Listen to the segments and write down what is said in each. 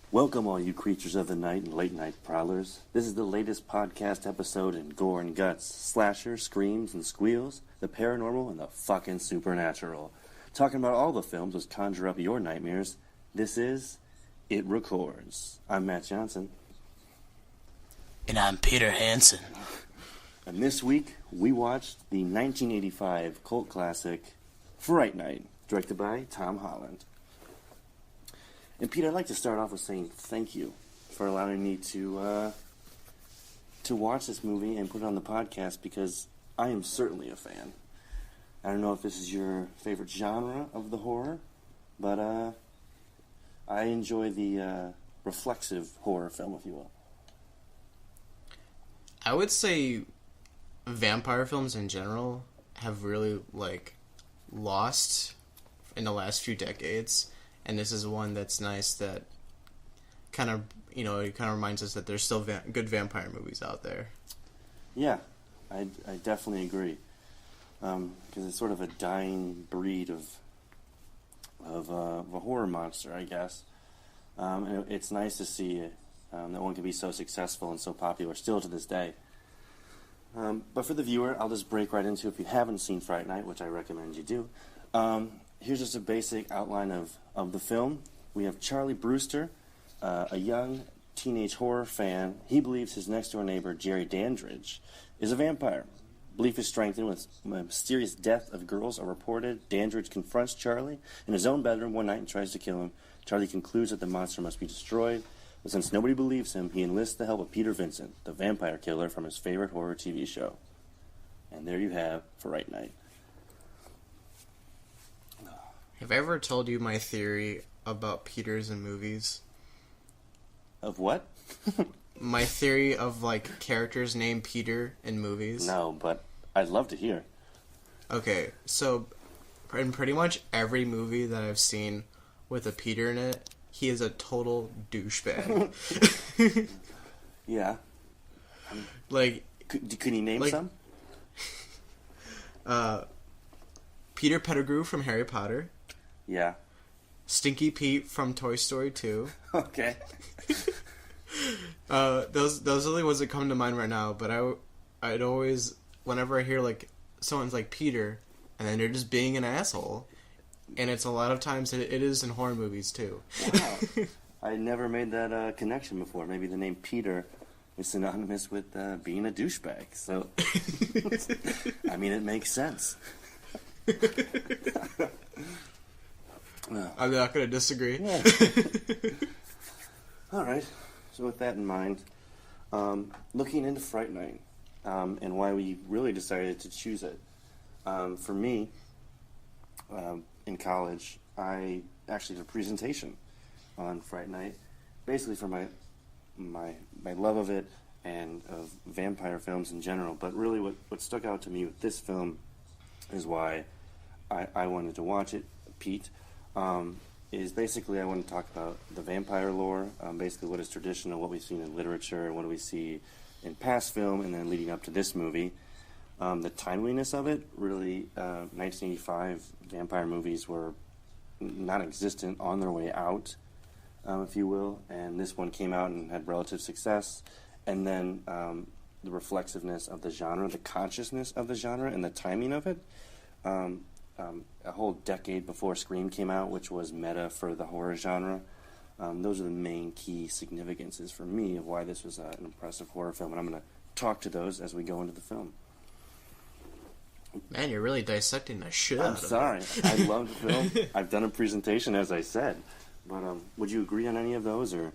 Welcome, all you creatures of the night and late night prowlers. This is the latest podcast episode in gore and guts, slasher, screams, and squeals, the paranormal, and the fucking supernatural. Talking about all the films which conjure up your nightmares. This is It Records. I'm Matt Johnson. And I'm Peter Hansen. And this week, we watched the 1985 cult classic, Fright Night, directed by Tom Holland. And Pete, I'd like to start off with saying thank you for allowing me to watch this movie and put it on the podcast, because I am certainly a fan. I don't know if this is your favorite genre of the horror, but I enjoy the reflexive horror film, if you will. I would say vampire films in general have really, lost in the last few decades. And this is one that's nice that it kind of reminds us that there's still good vampire movies out there. Yeah, I definitely agree. Because it's sort of a dying breed of a horror monster, I guess. And it's nice to see that one can be so successful and so popular still to this day. But for the viewer, I'll just break right into it. If you haven't seen Fright Night, which I recommend you do, here's just a basic outline of the film. We have Charlie Brewster, a young teenage horror fan. He believes his next-door neighbor, Jerry Dandridge, is a vampire. Belief is strengthened with a mysterious death of girls are reported. Dandridge confronts Charlie in his own bedroom one night and tries to kill him. Charlie concludes that the monster must be destroyed, but since nobody believes him, he enlists the help of Peter Vincent, the vampire killer from his favorite horror TV show. And there you have Fright Night. Have I ever told you my theory about Peters in movies? Of what? My theory of, characters named Peter in movies? No, but I'd love to hear. Okay, so in pretty much every movie that I've seen with a Peter in it, he is a total douchebag. Yeah. Could he name some? Peter Pettigrew from Harry Potter. Yeah. Stinky Pete from Toy Story 2. Okay. Those are the ones that come to mind right now, but I'd always, whenever I hear, someone's like Peter, and then they're just being an asshole, and it's a lot of times, it is in horror movies, too. Wow. I never made that connection before. Maybe the name Peter is synonymous with being a douchebag, so, I mean, it makes sense. I'm not going to disagree. Yeah. All right. So with that in mind, looking into Fright Night and why we really decided to choose it. For me, in college, I actually did a presentation on Fright Night, basically for my love of it and of vampire films in general. But really what stuck out to me with this film is why I wanted to watch it, Pete. Is basically I want to talk about the vampire lore, basically what is traditional, what we've seen in literature, and what do we see in past film, and then leading up to this movie. The timeliness of it, really, 1985 vampire movies were non-existent, on their way out, if you will, and this one came out and had relative success. And then the reflexiveness of the genre, the consciousness of the genre, and the timing of it. A whole decade before Scream came out, which was meta for the horror genre. Those are the main key significances for me of why this was an impressive horror film, and I'm going to talk to those as we go into the film. Man, you're really dissecting the shit out of it. I'm sorry. I love the film. I've done a presentation, as I said. But would you agree on any of those? Or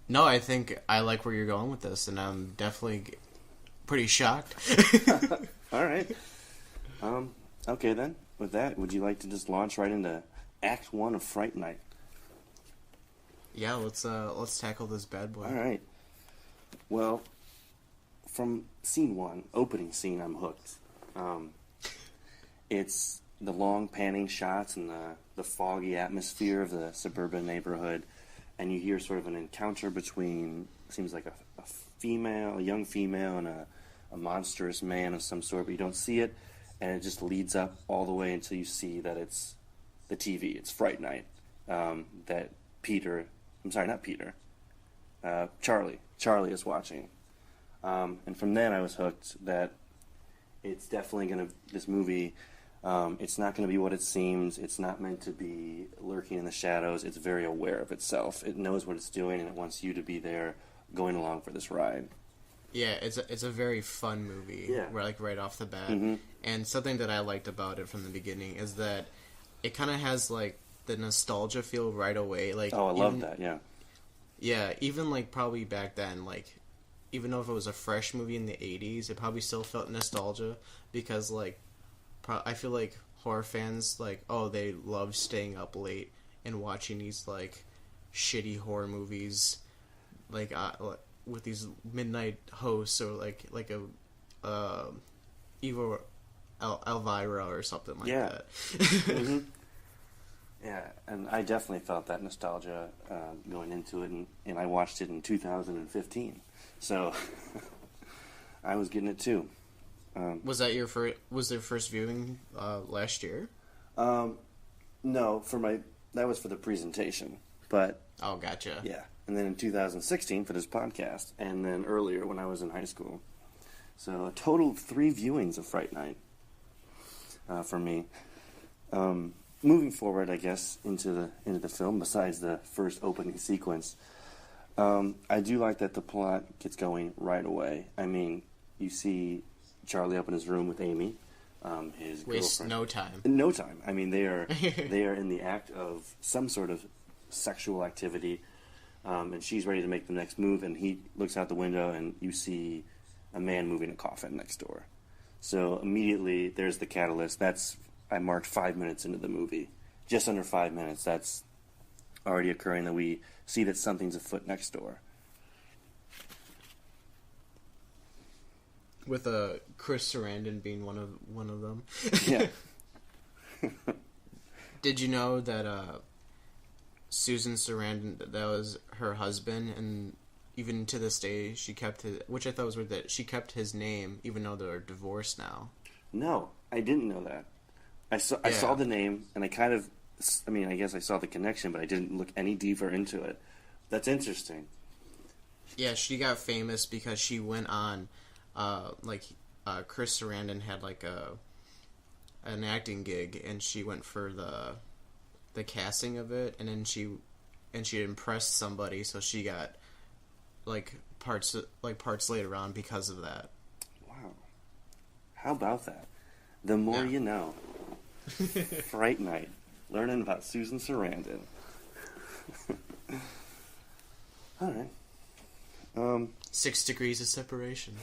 No, I think I like where you're going with this, and I'm definitely pretty shocked. All right. Okay, then. With that, would you like to just launch right into Act 1 of Fright Night? Yeah, let's tackle this bad boy. All right. Well, from scene 1, opening scene, I'm hooked. It's the long panning shots and the foggy atmosphere of the suburban neighborhood, and you hear sort of an encounter between, seems like a young female, and a monstrous man of some sort, but you don't see it. And it just leads up all the way until you see that it's the TV. It's Fright Night. That Peter I'm sorry, not Peter. Charlie. Charlie is watching. And from then I was hooked that it's definitely going to, this movie, it's not going to be what it seems. It's not meant to be lurking in the shadows. It's very aware of itself. It knows what it's doing, and it wants you to be there going along for this ride. Yeah, it's a very fun movie. Yeah. Right off the bat. Mm-hmm. And something that I liked about it from the beginning is that it kind of has, like, the nostalgia feel right away. Like, Oh, I love that, yeah. Yeah, even, like, probably back then, like, even though if it was a fresh movie in the 80s, it probably still felt nostalgia because, like, I feel like horror fans, like, oh, they love staying up late and watching these, like, shitty horror movies, like, with these midnight hosts or, like a evil Elvira or something like that. Mm-hmm. Yeah, and I definitely felt that nostalgia going into it, and I watched it in 2015. So I was getting it too. Was that your first? Was their first viewing last year? No, that was for the presentation. But oh, gotcha. Yeah, and then in 2016 for this podcast, and then earlier when I was in high school. So a total of 3 viewings of Fright Night for me. Moving forward, I guess into the film, besides the first opening sequence. I do like that the plot gets going right away. I mean, you see Charlie up in his room with Amy, his girlfriend. No time. No time. I mean, they are in the act of some sort of sexual activity, and she's ready to make the next move, and he looks out the window, and you see a man moving a coffin next door. So immediately, there's the catalyst. I marked 5 minutes into the movie. Just under 5 minutes, that's already occurring, that we see that something's afoot next door. With Chris Sarandon being one of them. Yeah. Did you know that Susan Sarandon, that was her husband, and even to this day she kept his, which I thought was weird, that she kept his name even though they're divorced now. No, I didn't know that. I saw the name, and I guess I saw the connection, but I didn't look any deeper into it. That's interesting. Yeah, she got famous because she went on, Chris Sarandon had like an acting gig, and she went for the casting of it, and then she impressed somebody, so she got parts later on because of that. Wow, how about that? The more you know. Fright Night, learning about Susan Sarandon. All right. 6 degrees of separation.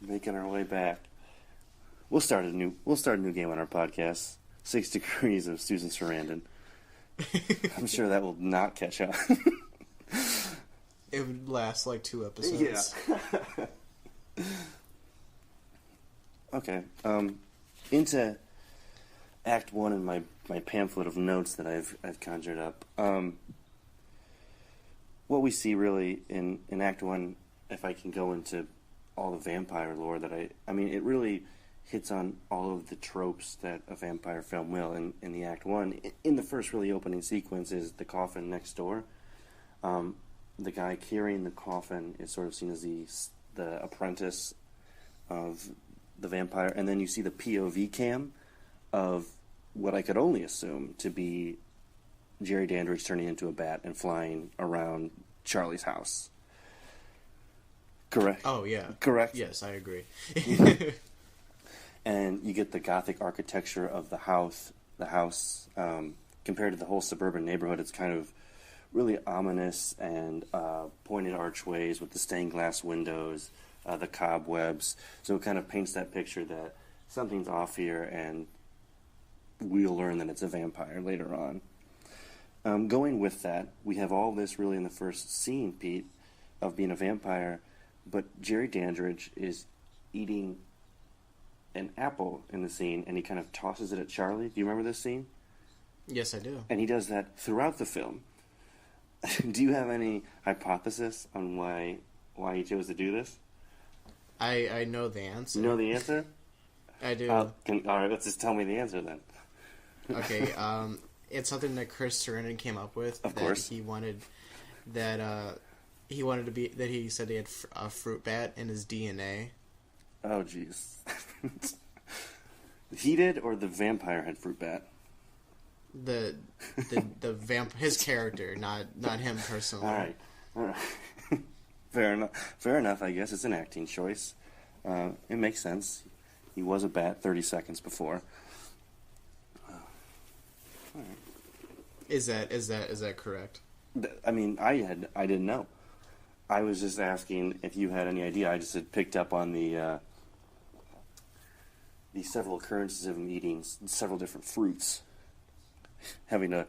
Making our way back. We'll start a new game on our podcast. 6 degrees of Susan Sarandon. I'm sure that will not catch on. It would last like 2 episodes. Yeah. Okay. Into Act 1 in my pamphlet of notes that I've conjured up. What we see really in Act 1, if I can go into all the vampire lore that I mean, it really hits on all of the tropes that a vampire film will in the Act 1. In the first really opening sequence is the coffin next door. The guy carrying the coffin is sort of seen as the apprentice of the vampire, and then you see the POV cam of what I could only assume to be Jerry Dandridge turning into a bat and flying around Charlie's house. Correct? Oh, yeah. Correct? Yes, I agree. And you get the Gothic architecture of the house. Compared to the whole suburban neighborhood, it's kind of really ominous and pointed archways with the stained glass windows, the cobwebs. So it kind of paints that picture that something's off here, and we'll learn that it's a vampire later on. Going with that, we have all this really in the first scene, Pete, of being a vampire, but Jerry Dandridge is eating an apple in the scene, and he kind of tosses it at Charlie. Do you remember this scene? Yes, I do. And he does that throughout the film. Do you have any hypothesis on why he chose to do this? I know the answer. You know the answer? I do. All right, let's just tell me the answer then. Okay, it's something that Chris Sarandon came up with. Of that course. he wanted to be that he said he had a fruit bat in his DNA. Oh, jeez. He did, or the vampire had fruit bat? The his character, not him personally. All right. Fair enough. I guess it's an acting choice. It makes sense. He was a bat 30 seconds before. All right. Is that correct? I mean, I didn't know. I was just asking if you had any idea. I just had picked up on the several occurrences of him eating several different fruits, having a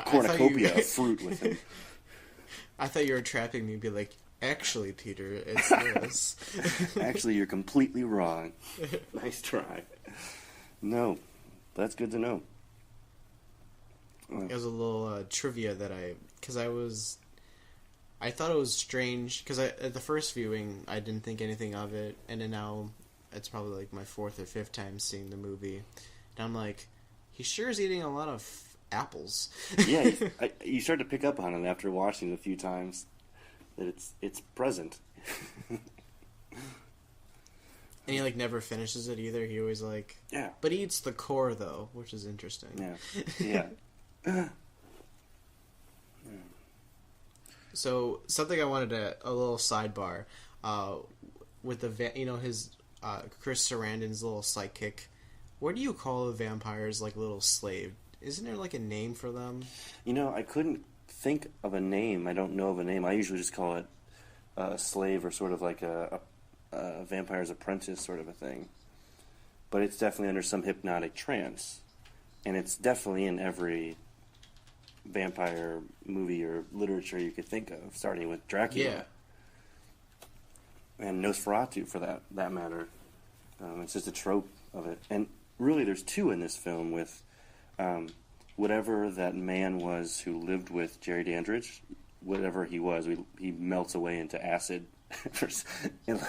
cornucopia of fruit with him. I thought you were trapping me and be like, actually, Peter, it's this. Actually, you're completely wrong. Nice try. No, that's good to know. It was a little trivia that I thought it was strange, because at the first viewing, I didn't think anything of it, and then now it's probably like my 4th or 5th time seeing the movie, and I'm like, he sure is eating a lot of apples. Yeah, you start to pick up on it after watching it a few times, that it's present. And he like never finishes it either. He always like, yeah, but he eats the core though, which is interesting. Yeah. So something I wanted a little sidebar with his Chris Sarandon's little sidekick. What do you call a vampire's like little slave? Isn't there like a name for them? I couldn't think of a name. I don't know of a name. I usually just call it a slave, or sort of like a vampire's apprentice sort of a thing. But it's definitely under some hypnotic trance, and it's definitely in every vampire movie or literature you could think of, starting with Dracula. Yeah. And Nosferatu, for that matter. It's just a trope of it. And really, there's two in this film with whatever that man was who lived with Jerry Dandridge, whatever he was, he melts away into acid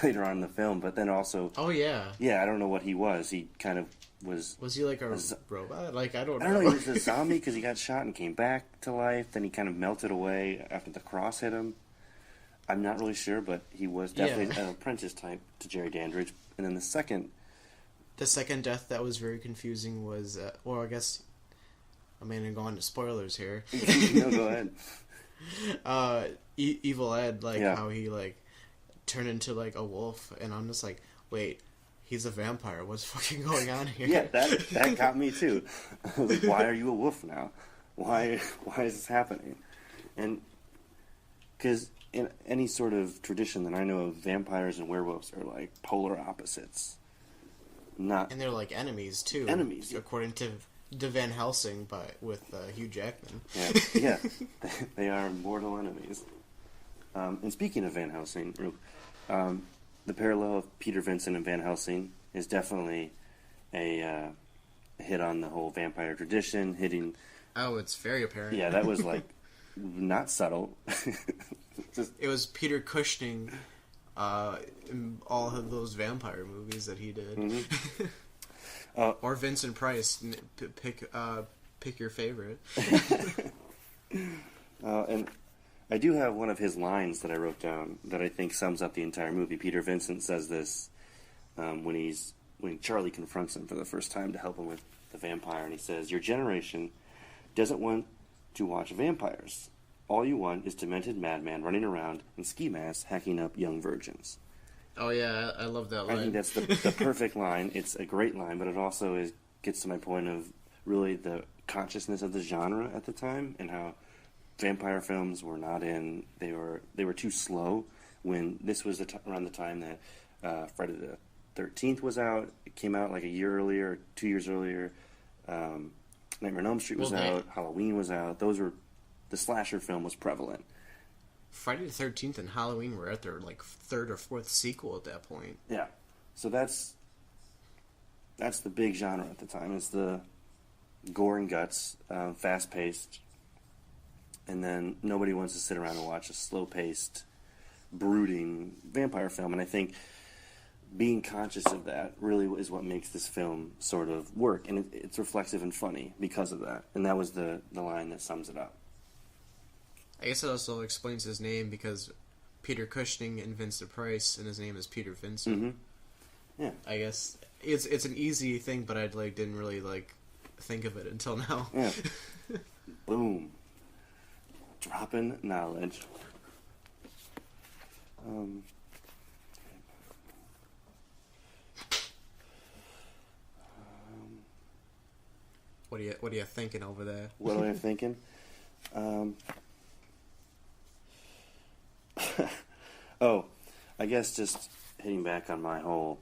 later on in the film. But then also... Oh, yeah. Yeah, I don't know what he was. He kind of was... Was he like a robot? Like, I don't know. I don't know. He was a zombie because he got shot and came back to life. Then he kind of melted away after the cross hit him. I'm not really sure, but he was definitely an apprentice type to Jerry Dandridge. And then the second death that was very confusing was, well, I guess I'm going to go into spoilers here. No, go ahead. Evil Ed, how he like turned into like a wolf, and I'm just like, wait, he's a vampire. What's fucking going on here? Yeah, that got me too. Like, why are you a wolf now? Why is this happening? And because in any sort of tradition that I know of, vampires and werewolves are like polar opposites. And they're like enemies too. Enemies, according to Van Helsing, but with Hugh Jackman. Yeah, they are mortal enemies. And speaking of Van Helsing, the parallel of Peter Vincent and Van Helsing is definitely a hit on the whole vampire tradition, hitting... Oh, it's very apparent. Yeah, that was like not subtle. It was Peter Cushing in all of those vampire movies that he did. Mm-hmm. Or Vincent Price. Pick your favorite. And I do have one of his lines that I wrote down that I think sums up the entire movie. Peter Vincent says this when Charlie confronts him for the first time to help him with the vampire, and he says, "Your generation doesn't want to watch vampires. All you want is demented madman running around in ski masks hacking up young virgins." Oh yeah, I love that line. I think that's the perfect line. It's a great line, but it also gets to my point of really the consciousness of the genre at the time, and how vampire films were not in. They were too slow. When this was around the time that Friday the 13th was out. It came out like a year earlier, 2 years earlier. Nightmare on Elm Street was out. Halloween was out. The slasher film was prevalent. Friday the 13th and Halloween were at their like third or fourth sequel at that point. Yeah, so that's the big genre at the time. It's the gore and guts, fast paced, and then nobody wants to sit around and watch a slow paced, brooding vampire film. And I think being conscious of that really is what makes this film sort of work, and it's reflexive and funny because of that. And that was the line that sums it up. I guess it also explains his name because Peter Cushing and Vincent Price, and his name is Peter Vincent. Mm-hmm. Yeah, I guess it's an easy thing, but I didn't really think of it until now. Yeah. Boom. Dropping knowledge. What are you thinking over there? What am I thinking? Oh, I guess just hitting back on my whole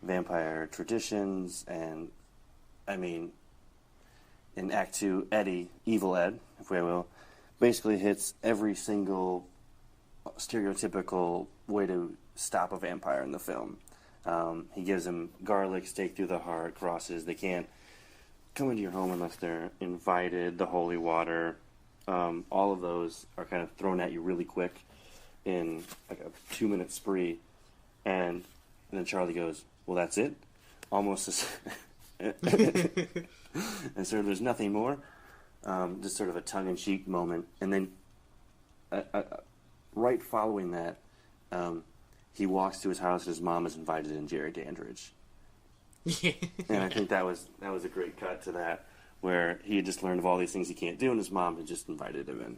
vampire traditions, and I mean, in Act 2, Eddie, Evil Ed, if we will, basically hits every single stereotypical way to stop a vampire in the film. He gives him garlic, stake through the heart, crosses. They can't come into your home unless they're invited, the holy water. All of those are kind of thrown at you really quick in like a 2-minute spree. And then Charlie goes, well, that's it? Almost as... and so there's nothing more. Just sort of a tongue-in-cheek moment. And then right following that, he walks to his house and his mom is invited in, Jerry Dandridge. And I think that was a great cut to that, where he had just learned of all these things he can't do, and his mom had just invited him in.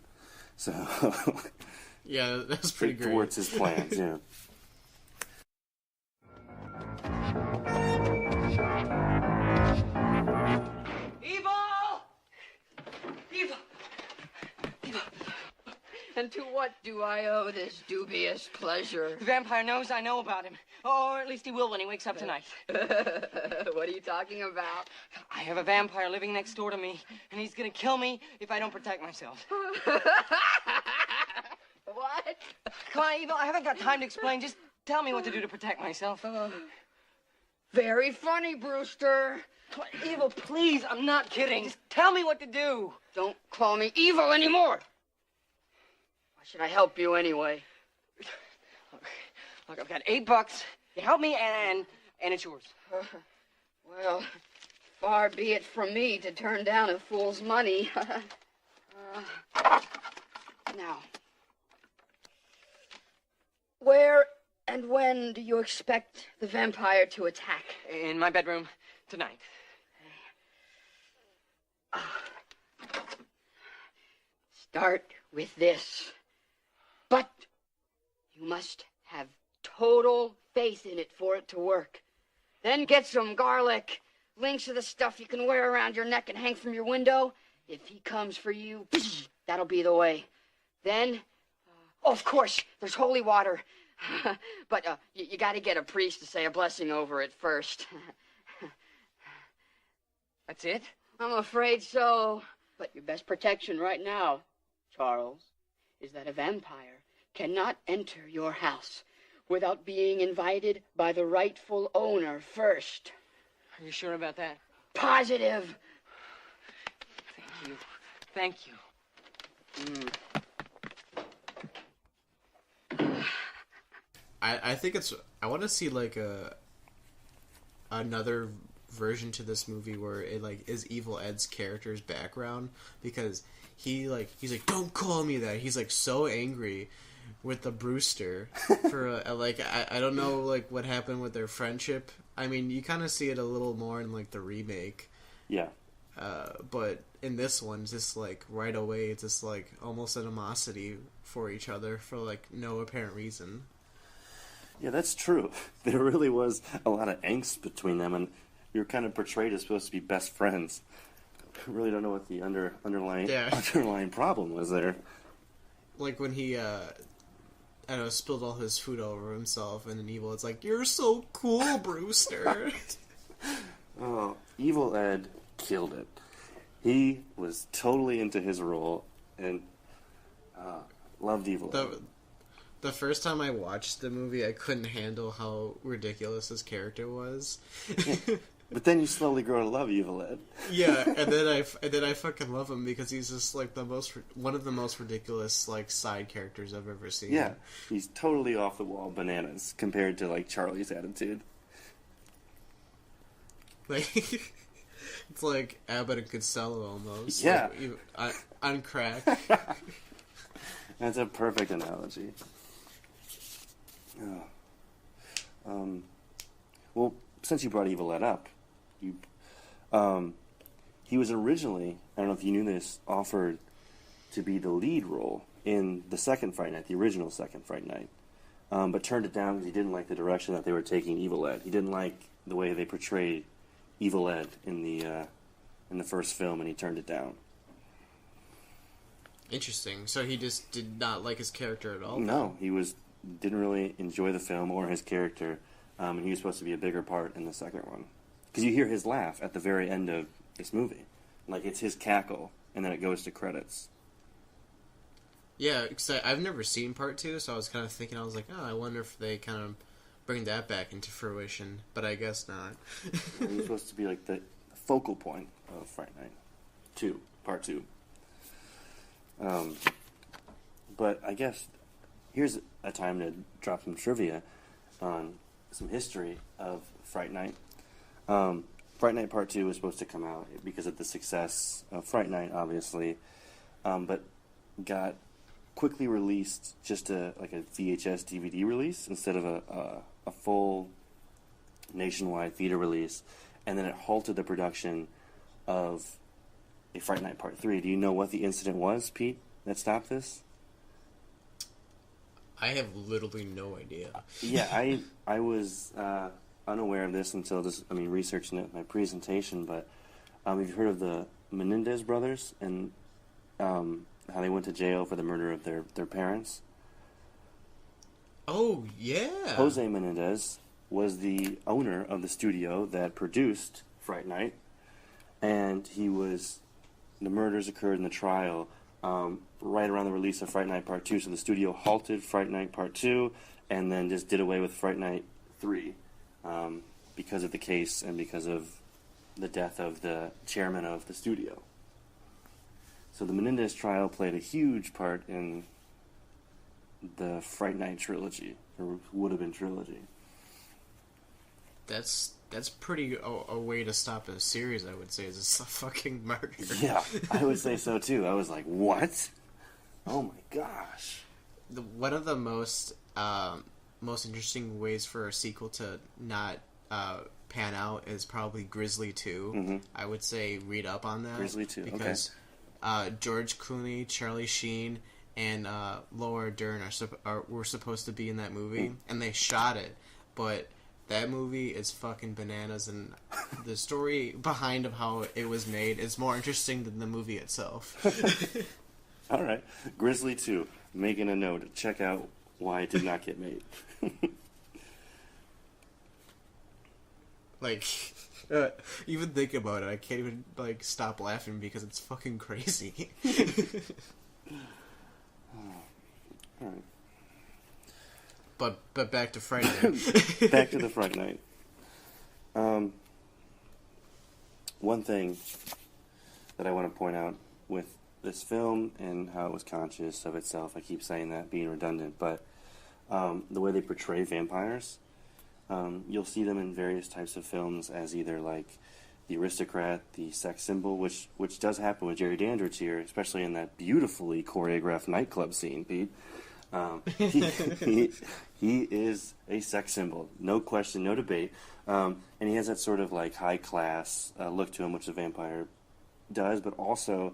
So yeah, that's pretty great. Thwarts his plans, yeah. Evil! Evil! Evil! And to what do I owe this dubious pleasure? The vampire knows I know about him. Or at least he will when he wakes up tonight. What are you talking about? I have a vampire living next door to me, and he's gonna kill me if I don't protect myself. What? Come on, Evil, I haven't got time to explain. Just tell me what to do to protect myself. Very funny, Brewster. Evil, please, I'm not kidding. Just tell me what to do. Don't call me evil anymore. Why should I help you anyway? Look, I've got $8. You help me, and it's yours. Well, far be it from me to turn down a fool's money. Now, where and when do you expect the vampire to attack? In my bedroom tonight. Start with this. But you must have total faith in it for it to work. Then get some garlic, links of the stuff you can wear around your neck and hang from your window. If he comes for you, that'll be the way. Then, of course, there's holy water. But you got to get a priest to say a blessing over it first. That's it? I'm afraid so. But your best protection right now, Charles, is that a vampire cannot enter your house without being invited by the rightful owner first. Are you sure about that? Positive. Thank you. Thank you. I think I want to see like another version to this movie where it like is Evil Ed's character's background, because he's like don't call me that. He's like so angry with the Brewster for like I don't know like what happened with their friendship. I mean, you kind of see it a little more in like the remake. Yeah. But in this one, it's just like right away, it's just like almost animosity for each other for like no apparent reason. Yeah, that's true. There really was a lot of angst between them, and we were kind of portrayed as supposed to be best friends. I really don't know what the underlying problem was there. Like when he, I don't know, spilled all his food over himself, and then Evil, it's like, you're so cool, Brewster. Oh, Evil Ed killed it. He was totally into his role, and loved Evil Ed. The first time I watched the movie, I couldn't handle how ridiculous his character was. But then you slowly grow to love Evil Ed. Yeah, and then I fucking love him because he's just like one of the most ridiculous like side characters I've ever seen. Yeah, he's totally off the wall bananas compared to like Charlie's attitude. Like it's like Abbott and Costello almost. Yeah, like, on crack. That's a perfect analogy. Well, since you brought Evil Ed up, he was originally, I don't know if you knew this, offered to be the lead role in the second Fright Night, the original second Fright Night, but turned it down because he didn't like the direction that they were taking Evil Ed. He didn't like the way they portrayed Evil Ed in the first film, and he turned it down. Interesting. So he just did not like his character at all? No, didn't really enjoy the film or his character, and he was supposed to be a bigger part in the second one. Because you hear his laugh at the very end of this movie. Like, it's his cackle, and then it goes to credits. Yeah, because I've never seen part 2, so I was kind of thinking, I was like, oh, I wonder if they kind of bring that back into fruition, but I guess not. He's supposed to be like the focal point of Fright Night 2, part 2. But I guess here's a time to drop some trivia on some history of Fright Night. Fright Night Part 2 was supposed to come out because of the success of Fright Night, obviously, but got quickly released just like a VHS DVD release instead of a full nationwide theater release, and then it halted the production of a Fright Night Part 3. Do you know what the incident was, Pete, that stopped this? I have literally no idea. Yeah, I was unaware of this until researching it in my presentation, but have you heard of the Menendez brothers and how they went to jail for the murder of their parents? Oh, yeah. Jose Menendez was the owner of the studio that produced Fright Night, and the murders occurred in the trial right around the release of Fright Night Part 2, so the studio halted Fright Night Part 2 and then just did away with Fright Night 3 because of the case and because of the death of the chairman of the studio. So the Menendez trial played a huge part in the Fright Night trilogy, or would have been trilogy. That's pretty a way to stop a series, I would say, is a fucking murder. Yeah, I would say so too. I was like, what? Oh my gosh. One of the most interesting ways for a sequel to not pan out is probably Grizzly 2. Mm-hmm. I would say read up on that. Grizzly 2, because George Clooney, Charlie Sheen, and Laura Dern were supposed to be in that movie, and they shot it, but that movie is fucking bananas, and the story behind of how it was made is more interesting than the movie itself. All right, Grizzly 2, making a note. Check out why it did not get made. Like, even think about it, I can't even stop laughing because it's fucking crazy. All right. But back to Fright Night. Back to the Fright Night. One thing that I want to point out with this film and how it was conscious of itself, I keep saying that, being redundant, but the way they portray vampires, you'll see them in various types of films as either like the aristocrat, the sex symbol, which does happen with Jerry Dandridge here, especially in that beautifully choreographed nightclub scene, Pete. He is a sex symbol, no question, no debate, and he has that sort of like high class look to him, which a vampire does. But also,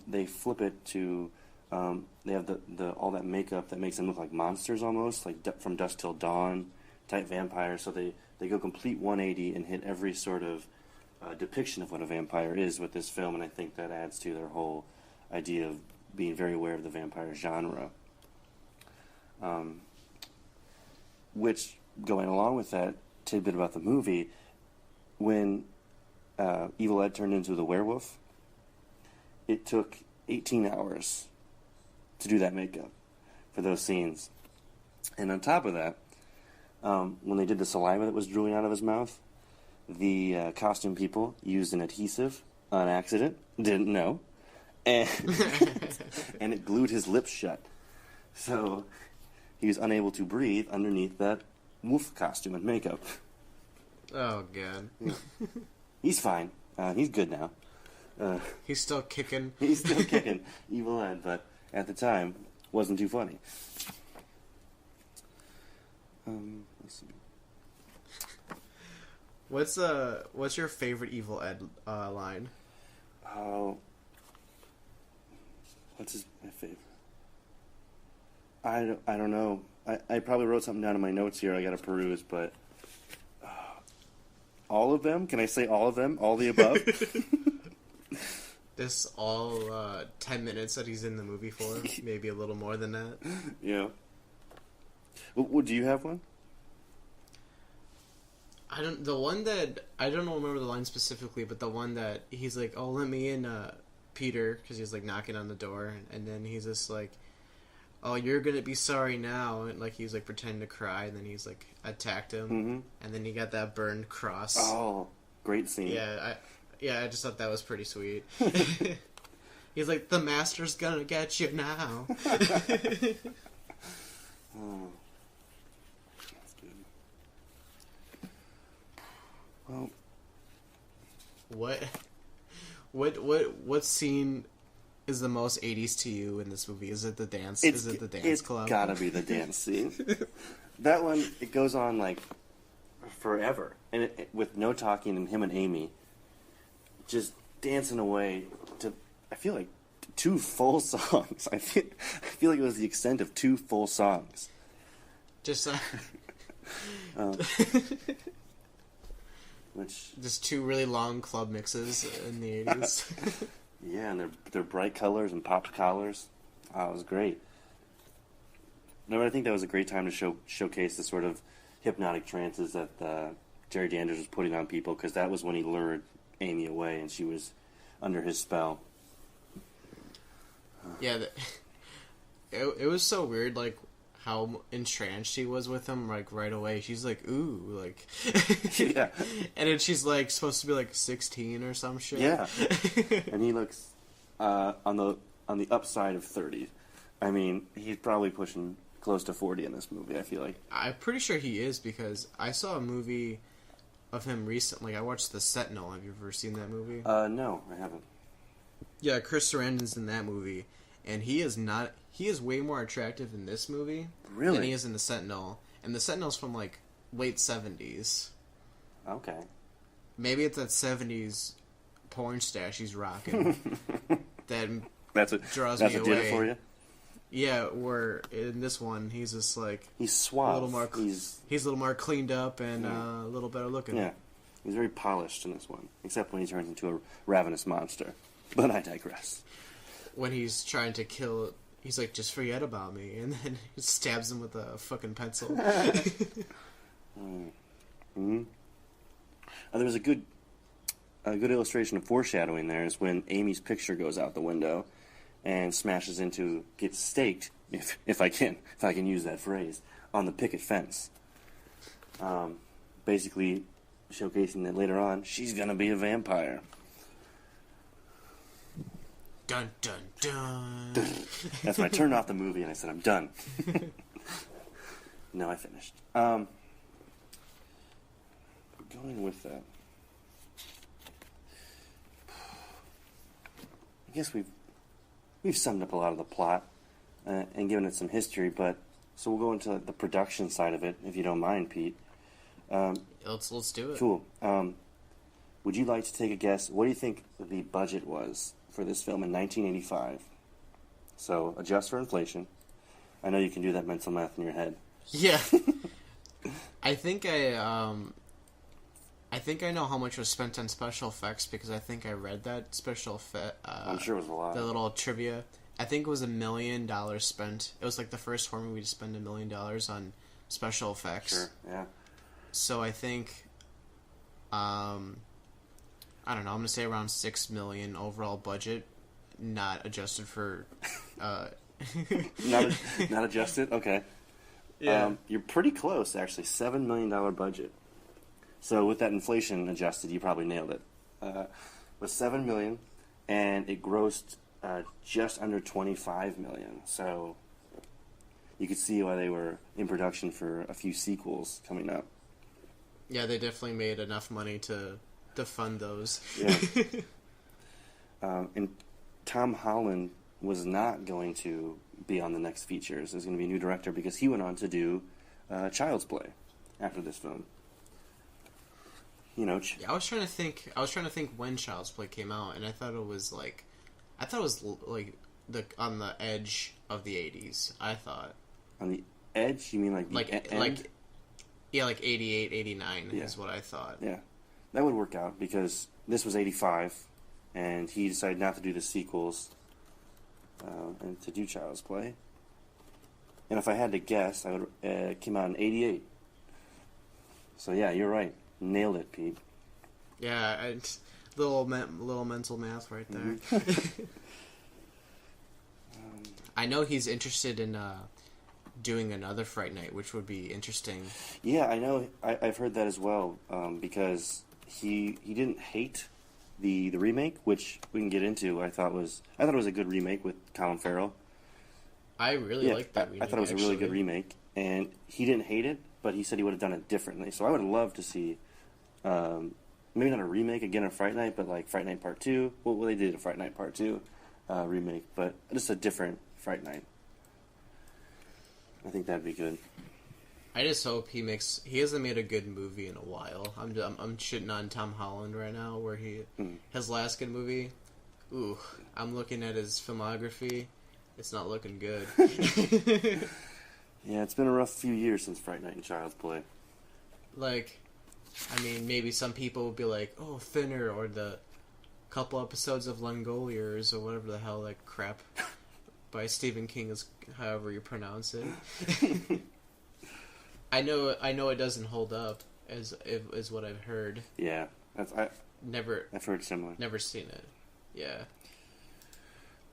they flip it to they have the all that makeup that makes them look like monsters almost, like from Dusk Till Dawn type vampires. So they go complete 180 and hit every sort of depiction of what a vampire is with this film, and I think that adds to their whole idea of being very aware of the vampire genre. Which, going along with that tidbit about the movie, when Evil Ed turned into the werewolf, it took 18 hours to do that makeup for those scenes. And on top of that, when they did the saliva that was drooling out of his mouth, The costume people used an adhesive on accident. Didn't know. And, and it glued his lips shut. So he was unable to breathe underneath that wolf costume and makeup. Oh, God. He's fine. He's good now. He's still kicking. He's still kicking Evil Ed, but at the time, wasn't too funny. Let's see. What's your favorite Evil Ed line? Oh, my favorite? I don't know. I probably wrote something down in my notes here. I got to peruse, but all of them? Can I say all of them? All the above? This all 10 minutes that he's in the movie for, maybe a little more than that. Yeah. Well, do you have one? I don't remember the line specifically, but the one that he's like, "Oh, let me in, Peter," because he's like knocking on the door, and then he's just like, "Oh, you're gonna be sorry now," and like he's like pretending to cry, and then he's like attacked him, and then he got that burned cross. Oh, great scene. Yeah, I just thought that was pretty sweet. He's like, "The master's gonna get you now." Oh. That's good. Well, what scene is the most 80s to you in this movie? Is it the dance? Is it the dance club? It's gotta be the dance scene. That one, it goes on like forever, and with no talking, and him and Amy just dancing away to, I feel like, 2 full songs. I feel like it was the extent of 2 full songs. Just Which, just 2 really long club mixes in the 80s. yeah, and their bright colors and popped collars. Oh, it was great. No, but I think that was a great time to showcase the sort of hypnotic trances that Jerry Danders was putting on people, because that was when he lured Amy away and she was under his spell. Yeah, it was so weird, like, how entranced she was with him, like, right away. She's like, ooh, like... Yeah. And then she's, like, supposed to be, like, 16 or some shit. Yeah. And he looks on the upside of 30. I mean, he's probably pushing close to 40 in this movie, I feel like. I'm pretty sure he is, because I saw a movie of him recently. I watched The Sentinel. Have you ever seen that movie? No, I haven't. Yeah, Chris Sarandon's in that movie, and he is way more attractive in this movie Really? than he is in The Sentinel. And The Sentinel's from, like, late 70s. Okay. Maybe it's that 70s porn stash he's rocking that draws me away. That's what did it for you? Yeah, where in this one, he's just, like... He's suave. A little more, he's a little more cleaned up and a little better looking. Yeah. He's very polished in this one, except when he turns into a ravenous monster. But I digress. When he's trying to kill... He's like, just forget about me. And then he stabs him with a fucking pencil. Mm-hmm. There was a good illustration of foreshadowing there is when Amy's picture goes out the window and gets staked, if I can use that phrase, on the picket fence. Basically showcasing that later on, she's gonna be a vampire. Dun, dun, dun. That's when I turned off the movie and I said, I'm done. No, I finished. Going with that, I guess we've summed up a lot of the plot and given it some history, but so we'll go into the production side of it, if you don't mind, Pete. Let's do it. Cool. Would you like to take a guess? What do you think the budget was for this film in 1985? So adjust for inflation. I know you can do that mental math in your head. Yeah. I think I know how much was spent on special effects because I think I read that special effect. I'm sure it was a lot. The little trivia. I think it was $1 million spent. It was like the first horror movie to spend $1 million on special effects. Sure, yeah. So I think, I don't know, I'm going to say around $6 million overall budget, not adjusted for, Not adjusted? Okay. Yeah. You're pretty close, actually. $7 million budget. So with that inflation adjusted, you probably nailed it. Was $7 million, and it grossed just under $25 million. So you could see why they were in production for a few sequels coming up. Yeah, they definitely made enough money to fund those. Yeah. And Tom Holland was not going to be on the next features. There's going to be a new director because he went on to do Child's Play after this film. You know, Yeah, I was trying to think when Child's Play came out, and I thought it was like the on the edge of the 80s. I thought on the edge. You mean like the end? Like 88, 89 is what I thought. Yeah, that would work out because this was 85, and he decided not to do the sequels and to do Child's Play. And if I had to guess, I would it came out in 88. So yeah, you're right. Nailed it, Pete. Yeah, little mental math right there. Mm-hmm. I know he's interested in doing another Fright Night, which would be interesting. Yeah, I know. I've heard that as well because he didn't hate the remake, which we can get into. I thought it was a good remake with Colin Farrell. I really liked that remake. I thought it was a really good remake, and he didn't hate it, but he said he would have done it differently. So I would have loved to see, maybe not a remake again of Fright Night, but like Fright Night Part 2. Well, they did a Fright Night Part 2 remake, but just a different Fright Night. I think that'd be good. I just hope he hasn't made a good movie in a while. I'm shitting on Tom Holland right now, where his last good movie. Ooh, I'm looking at his filmography. It's not looking good. Yeah, it's been a rough few years since Fright Night and Child's Play. Like, I mean, maybe some people would be like, "Oh, Thinner," or the couple episodes of Langoliers, or whatever the hell that crap by Stephen King is, however you pronounce it. I know it doesn't hold up, is what I've heard. Yeah, I've heard similar. Never seen it. Yeah.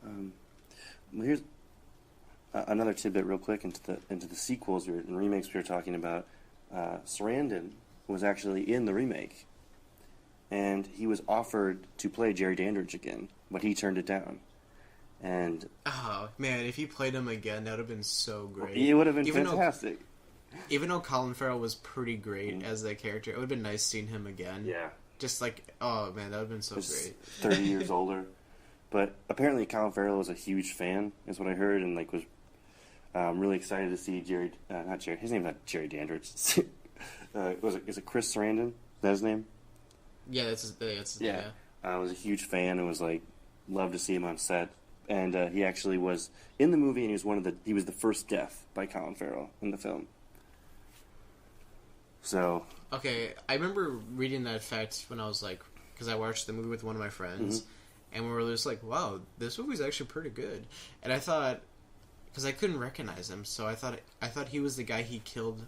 Well, here's another tidbit, real quick, into the sequels and remakes we were talking about. Sarandon was actually in the remake, and he was offered to play Jerry Dandridge again, but he turned it down. And oh man, if he played him again, that would have been so great. It would have been fantastic. Even though Colin Farrell was pretty great as that character, it would have been nice seeing him again. Yeah. Just like, oh man, that would have been so great. 30 years older. But apparently Colin Farrell was a huge fan, is what I heard, and like was really excited to see Jerry. Not Jerry. His name's not Jerry Dandridge. Is it Chris Sarandon? Is that his name? Yeah, that's yeah. I was a huge fan and was like, loved to see him on set. And he actually was in the movie, and he was the first death by Colin Farrell in the film. So okay, I remember reading that fact when I was like, because I watched the movie with one of my friends, and we were just like, wow, this movie's actually pretty good. And I thought, because I couldn't recognize him, so I thought he was the guy he killed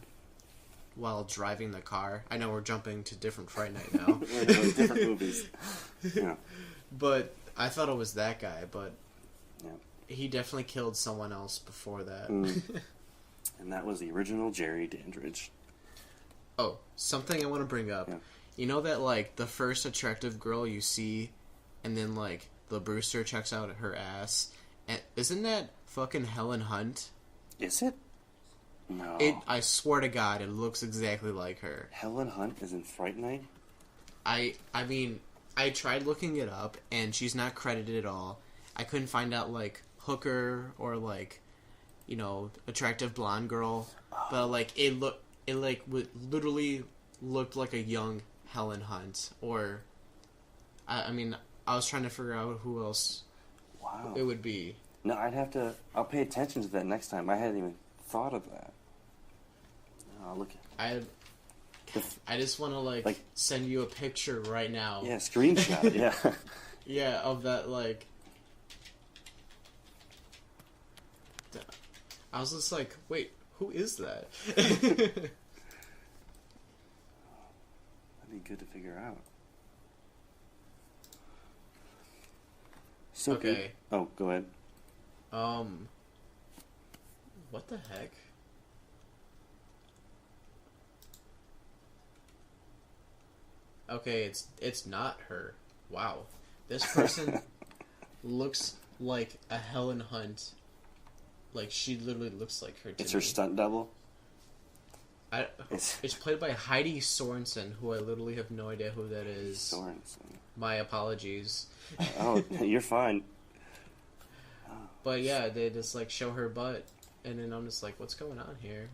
while driving the car. I know we're jumping to different Fright Night now. We're doing different movies. Yeah. But I thought it was that guy, but yeah. He definitely killed someone else before that. And that was the original Jerry Dandridge. Oh, something I want to bring up. Yeah. You know that, like, the first attractive girl you see, and then, like, the Brewster checks out her ass? And isn't that fucking Helen Hunt? Is it? No. I swear to God, it looks exactly like her. Helen Hunt is in Fright Night? I mean, I tried looking it up, and she's not credited at all. I couldn't find out, like, hooker or, like, you know, attractive blonde girl. But, like, it literally looked like a young Helen Hunt. Or, I mean, I was trying to figure out who else it would be. No, I'll pay attention to that next time. I hadn't even thought of that. I'll look at I just want to, like, send you a picture right now. Yeah, screenshot, yeah. Yeah, of that, like... I was just like, wait, who is that? That'd be good to figure out. So okay. Oh, go ahead. What the heck? Okay, it's not her. Wow. This person looks like a Helen Hunt. Like, she literally looks like her to It's me. her stunt double? It's played by Heidi Sorensen, who I literally have no idea who that is. Sorensen. My apologies. Oh, you're fine. But yeah, they just like show her butt, and then I'm just like, what's going on here?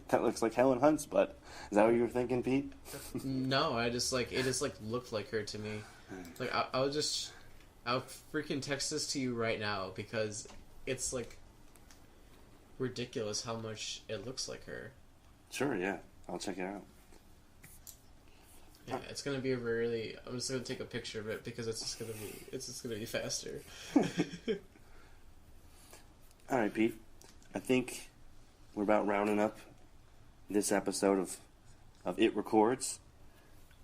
That looks like Helen Hunt's butt. Is that what you were thinking, Pete? No, it just looked like her to me. Like I'll freaking text this to you right now because it's like ridiculous how much it looks like her. Sure, yeah. I'll check it out. Yeah, it's gonna be I'm just gonna take a picture of it because it's just gonna be faster. All right, Pete. I think we're about rounding up this episode of It Records.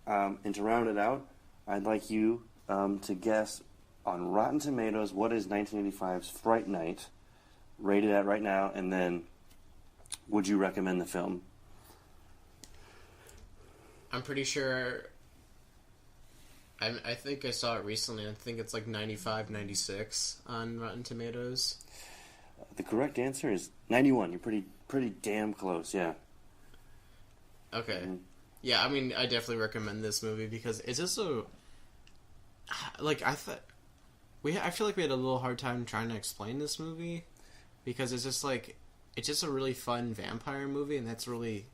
And to round it out, I'd like you to guess on Rotten Tomatoes what is 1985's Fright Night rated at right now, and then would you recommend the film? I'm pretty sure. I think I saw it recently. I think it's like 95, 96 on Rotten Tomatoes. The correct answer is 91. You're pretty damn close, yeah. Okay. Mm-hmm. Yeah, I mean, I definitely recommend this movie because it's just like, I feel like we had a little hard time trying to explain this movie because it's just a really fun vampire movie, and that's really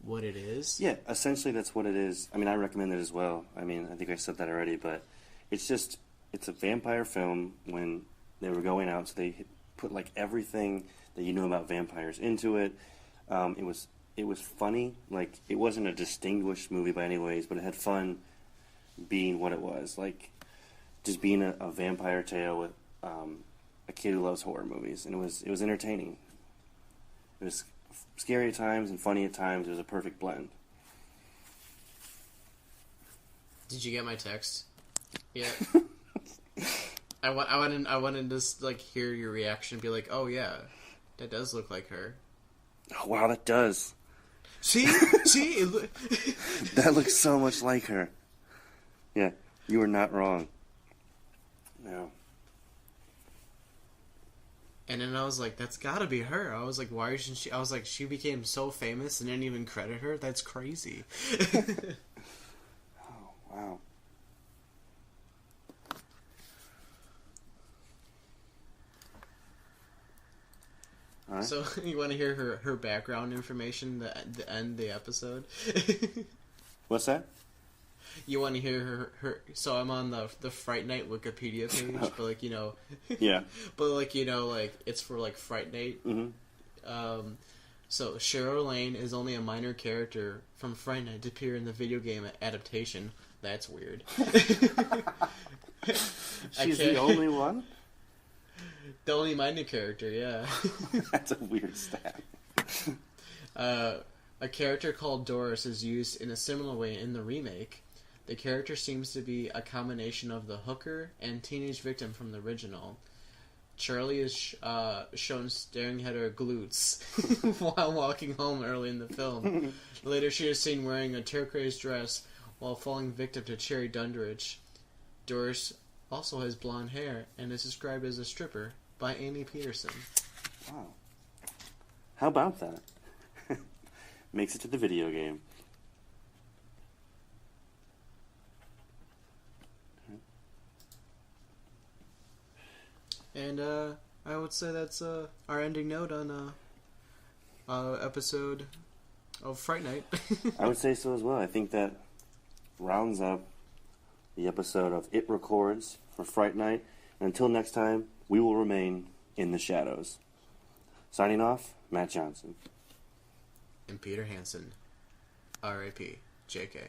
what it is. Yeah, essentially that's what it is. I mean, I recommend it as well. I mean, I think I said that already, but it's a vampire film when they were going out, so they put like everything that you know about vampires into it. It was funny. Like, it wasn't a distinguished movie by any ways, but it had fun being what it was. Like, just being a vampire tale with a kid who loves horror movies, and it was entertaining. It was scary at times and funny at times. It was a perfect blend. Did you get my text? Yeah. I wanted to like hear your reaction and be like, oh yeah, that does look like her. Oh wow, that does. See? That looks so much like her. Yeah, you were not wrong. No. And then I was like, that's gotta be her. I was like, why isn't she? I was like, she became so famous and didn't even credit her? That's crazy. Oh, wow. All right. So, you want to hear her background information to end the episode? What's that? You want to hear her? So I'm on the Fright Night Wikipedia page, but like, you know, Yeah. but like, you know, like it's for like Fright Night. Mm-hmm. So Cheryl Lane is only a minor character from Fright Night to appear in the video game adaptation. That's weird. She's the only one? The only minor character, yeah. That's a weird stat. A character called Doris is used in a similar way in the remake. The character seems to be a combination of the hooker and teenage victim from the original. Charlie is shown staring at her glutes while walking home early in the film. Later, she is seen wearing a turquoise dress while falling victim to Cherry Dunderidge. Doris also has blonde hair and is described as a stripper by Amy Peterson. Wow. How about that? Makes it to the video game. And I would say that's our ending note on episode of Fright Night. I would say so as well. I think that rounds up the episode of It Records for Fright Night. And until next time, we will remain in the shadows. Signing off, Matt Johnson. And Peter Hansen. R.I.P. J.K.